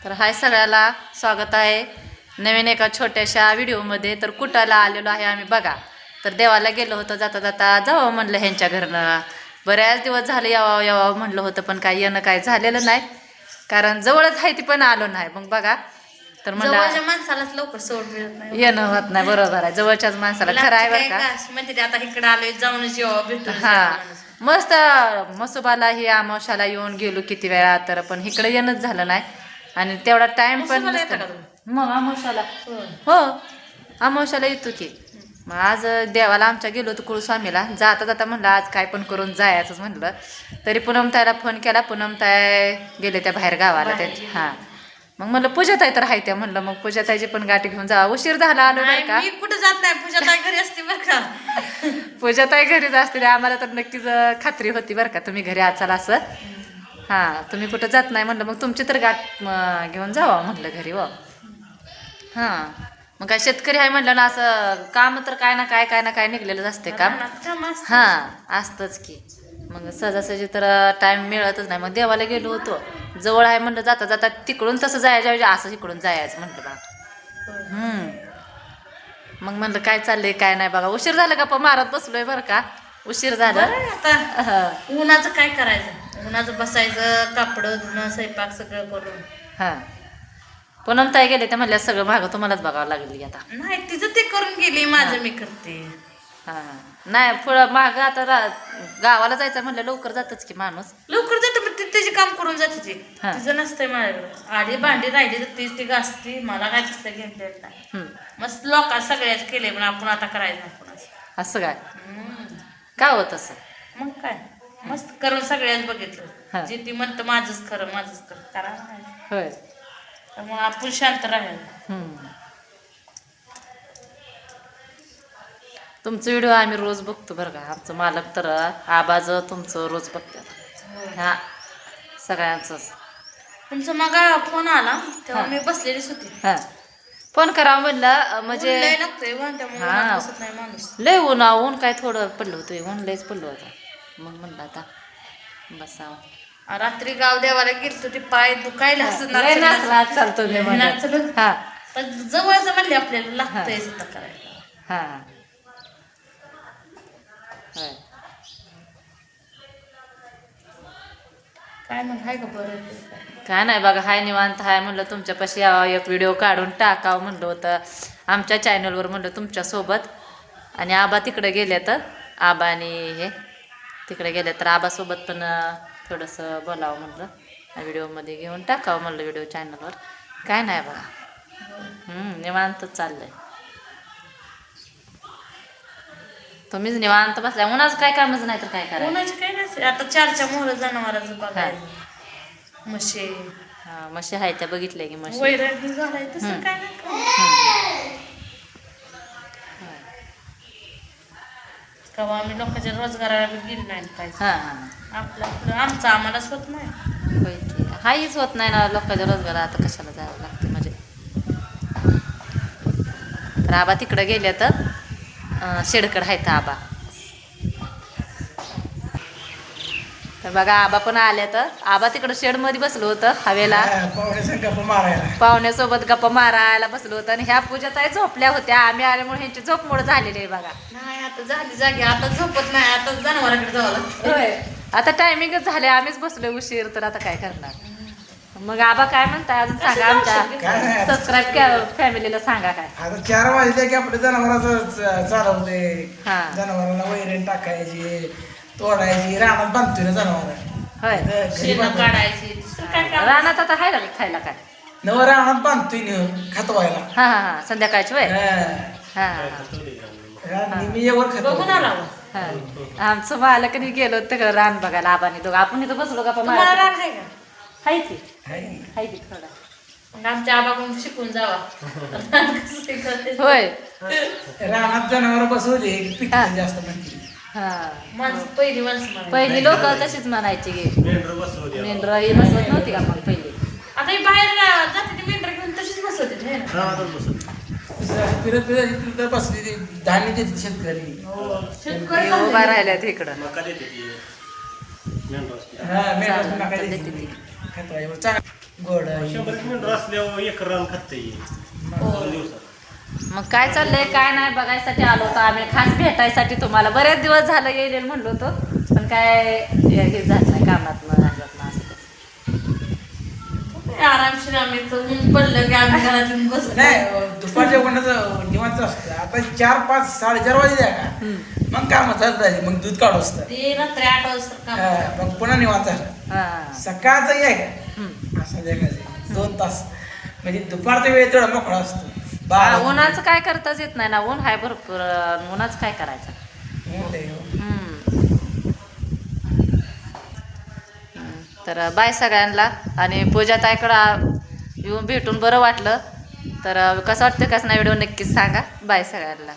तर हाय सगळ्याला स्वागत आहे नवीन एका छोट्याशा व्हिडिओमध्ये। तर कुटाला आलेलो आहे आम्ही बघा। तर देवाला गेलो होतो, जाता जाता जावं म्हणलं ह्यांच्या घरनं। बऱ्याच दिवस झाले यावं यावं म्हणलं होतं, पण काय येणं काय झालेलं नाही, कारण जवळच आहे ती पण आलो नाही। मग बघा तर जवळच्या माणसालाच लवकर सोड मिळत नाही, येणं होत नाही। बरोबर आहे, जवळच्याच माणसाला खरं आहे बरं का। म्हणजे आता इकडे आलोय जाऊन जेव्हा भेटून हा मस्त मसोबाला ही आमावशाला येऊन गेलो किती वेळा, तर पण इकडे येणंच झालं नाही आणि तेवढा टाइम पण मग अमावशाला हो अमावशाला येतो की। मग आज देवाला आमच्या गेलो होतो कुळस्वामीला, जाता जाता म्हणलं आज काय पण करून जायचंच म्हणलं। तरी पूनमताईला फोन केला, पूनमताई गेले त्या बाहेर गावाला त्यांची। हा मग म्हणलं पूजाताई तर आहे त्या, म्हणलं मग पूजाताईची पण गाठी घेऊन जा। उशीर झाला आलो बरं का। मी कुठं जात नाही, पूजाताई घरी असते बरं का। पूजाताई घरीच असते, आम्हाला तर नक्कीच खात्री होती बरं का तुम्ही घरी असाल असं। हां तुम्ही कुठं जात नाही म्हणलं, मग तुमची तर गाठ घेऊन जावा म्हणलं घरी व। हां मग काय शेतकरी आहे म्हणलं ना, असं काम तर काय ना काय निघलेलंच असते काम। हां असतंच की। मग सहजासहजी तर टाईम मिळतच नाही। मग देवाला गेलो होतो, जवळ आहे म्हणलं, जाता जाता तिकडून तसं जायचं असं इकडून जायचं म्हटलं बा। मग म्हणलं काय चाललंय काय नाही बघा। उशीर झालं गप्पा मारत बसलोय बरं का, उशीर झालं आता। उन्हाचं काय करायचं, उन्हाचं बसायचं, कापड धुणं स्वयंपाक सगळं करून। हां पूनमताई गेले त्या म्हणल्या सगळं मागं तुम्हालाच बघावं लागेल आता। नाही तिचं ते करून गेली, माझं मी करते। हां नाही पुढं मागं आता गावाला जायचं म्हणलं लवकर जातच की माणूस, लवकर जाते पण ती त्याचे काम करून जाते ती, तिचं नसतंय माझ्याकडे। आधी भांडी राहिली तर तीच ती घासती, मला काय तसलं घेता येत नाही। मस्त लोका सगळ्याच केले पण आपण आता करायचं नाही कोणाचं असं काय का होत असं। मग काय मस्त करून सगळ्याच बघितलं, जे ती म्हणतं माझंच खरं माझंच खरं करा होय, मग आपण शांत राहायला। तुमचं व्हिडिओ आम्ही रोज बघतो बरं का, आमचं मालक तर आबाज तुमचं रोज बघतात। हा सगळ्यांचंच। तुमचं मग फोन आला तेव्हा मी बसलेलीच होती। हां फोन करावं म्हणलं म्हणजे लय लागतंय त्यामुळे बसत नाही माणूस। लय ऊन काय थोडं पडलं होतं, ऊन लयच पडलं होतं। मग म्हणलं आता बसावं। रात्री गाव देवाला गेलतो, ते पाय दुखायला चालतो पण जवळच म्हणले आपल्याला लागतंय करायला। हां काय मग हाय का बरं? काय नाही बघा, हाय निवांत हाय। म्हणलं तुमच्यापाशी यावं, एक व्हिडिओ काढून टाकावं म्हणलं होतं आमच्या चॅनलवर म्हणलं तुमच्यासोबत। आणि आबा तिकडे गेले तर आबा आणि हे तिकडे गेले तर आबासोबत पण थोडंसं बोलावं म्हणलं, व्हिडिओमध्ये घेऊन टाकावं म्हणलं व्हिडिओ चॅनलवर। काय नाही बघा, निवांतच चाललंय। तुम्हीच निवांत बसल्या, उन्हाचं काय कामच नाही तर काय करायचं। उन्हाचं काय नसते आता, 4च्या मोहर जनावरांचं बघायचं, म्हशी हां म्हशी आहे त्या बघितल्या की म्हशी। वैरण झालाय तसं काय नाही कवा आम्ही लोकांच्या रोजगाराला गेलो नाही पाहिजे। आपलं आमचं आम्हालाच होत नाही, हाहीच होत नाही ना लोकांच्या रोजगार, आता कशाला जावं लागतं म्हणजे। तर आबा तिकडं गेले तर शेडकड आहेत आबा। तर बघा आबा पण आले, तर आबा तिकडं शेडमध्ये बसलो होतं हवेला, पाहुण्यासोबत गप्पा मारायला बसलो होतं। आणि ह्या पूजाताई झोपल्या होत्या, आम्ही आल्यामुळे ह्यांची झोपमोड झालेली आहे बघा। नाही आता झाली जागी, आता झोपत नाही, आता जनावरांकडे जावं लागतं। होय आता टायमिंगच झाले, आम्हीच बसलोय उशीर, तर आता काय करणार। मग आबा काय म्हणताय अजून सांगा, आमच्या सबस्क्राईब फॅमिलीला सांगा काय। आता 4 वाजले की आपल्या जनावरांचं चालवते, जनावरांना वैरण टाकायची, तोडायची, रानात बांधतोय ना जनावर। काढायची रानात आता आहे ना खायला काय नव रानात बांधतोय नेऊन खातवायला। हा संध्याकाळची वय बघून आला आमचं मला कधी गेलो तिकडं रान बघायला आबानी दोघं, आपण इथं बसलो गप्पा तुम्हाला रान आहे का? हाय की थोडा, मग आमच्या आबाकडून शिकून जावा। होय रानात जनावर बसवले जास्त म्हणते। पहिली लोक तशीच म्हणायची की मेंढर ही बसवत नव्हती का मग पहिली। आता ही बाहेर जाते ती मेंढर घेऊन तशीच बसवते, फिरत फिरत बसली धान्य देते शेतकरी, उभा राहिल्यात इकडं। गोड 100 किलोमीटर असल्यावर एक रान खात दोन दिवसात. मग काय चाललंय काय नाही बघायसाठी आलो होतो आम्ही, खास भेटायसाठी तुम्हाला. बरेच दिवस झालं येईल म्हणलो होतो, पण काय हे झालं नाही कामात असं आरामशीर आम्ही इथं ऊन पडलं की आम्ही घरात येऊन बसलो. नाही दुपारच्या कोणाचं निवांत असतं. आता 4, 5, 4:30 वाजले द्या का मग काम झाली, मग दूध काढू असतं. ते रात्री 8 वाजता काम. मग पुन्हा निवांत झालं. हां. सकाळचं आहे का असं द्यायचं 2 तास, म्हणजे दुपारचा वेळ तेवढा मोकळा असतो. उन्हाचं काय करताच येत नाही ना, ऊन हाय भरपूर, उन्हाचं काय करायचं. तर बाय सगळ्यांना. आणि पूजा ताईकडं येऊन भेटून बरं वाटलं. तर कसं वाटतं कसं नाही व्हिडिओ नक्कीच सांगा. बाय सगळ्यांना.